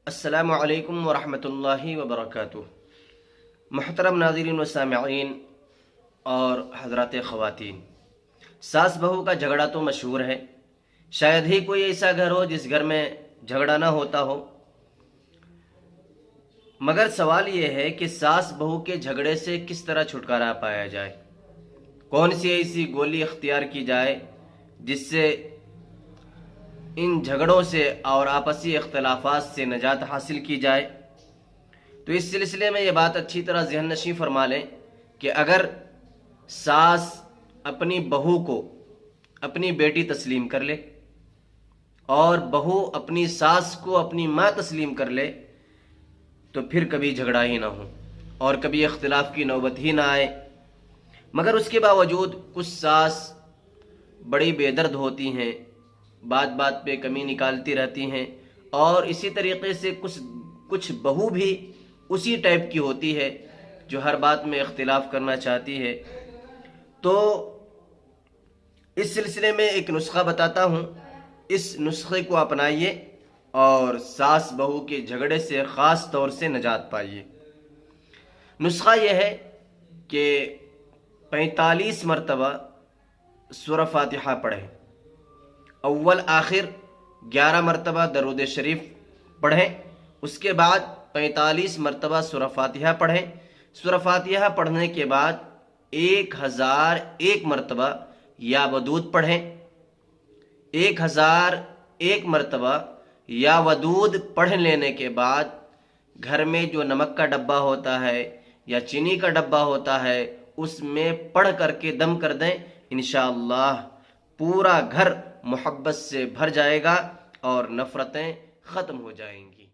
السلام علیکم ورحمۃ اللہ وبرکاتہ۔ محترم ناظرین و سامعین اور حضرات خواتین، ساس بہو کا جھگڑا تو مشہور ہے، شاید ہی کوئی ایسا گھر ہو جس گھر میں جھگڑا نہ ہوتا ہو۔ مگر سوال یہ ہے کہ ساس بہو کے جھگڑے سے کس طرح چھٹکارا پایا جائے، کون سی ایسی گولی اختیار کی جائے جس سے ان جھگڑوں سے اور آپسی اختلافات سے نجات حاصل کی جائے۔ تو اس سلسلے میں یہ بات اچھی طرح ذہن نشین فرما لیں کہ اگر ساس اپنی بہو کو اپنی بیٹی تسلیم کر لے اور بہو اپنی ساس کو اپنی ماں تسلیم کر لے تو پھر کبھی جھگڑا ہی نہ ہو اور کبھی اختلاف کی نوبت ہی نہ آئے۔ مگر اس کے باوجود کچھ ساس بڑی بے درد ہوتی ہیں، بات بات پہ کمی نکالتی رہتی ہیں، اور اسی طریقے سے کچھ بہو بھی اسی ٹائپ کی ہوتی ہے جو ہر بات میں اختلاف کرنا چاہتی ہے۔ تو اس سلسلے میں ایک نسخہ بتاتا ہوں، اس نسخے کو اپنائیے اور ساس بہو کے جھگڑے سے خاص طور سے نجات پائیے۔ نسخہ یہ ہے کہ 45 مرتبہ سورہ فاتحہ پڑھیں، اول آخر 11 مرتبہ درود شریف پڑھیں، اس کے بعد 45 مرتبہ سورہ فاتحہ پڑھیں۔ سورہ فاتحہ پڑھنے کے بعد 1001 مرتبہ یا ودود پڑھیں۔ 1001 مرتبہ یا ودود پڑھ لینے کے بعد گھر میں جو نمک کا ڈبہ ہوتا ہے یا چینی کا ڈبہ ہوتا ہے اس میں پڑھ کر کے دم کر دیں، انشاءاللہ پورا گھر محبت سے بھر جائے گا اور نفرتیں ختم ہو جائیں گی۔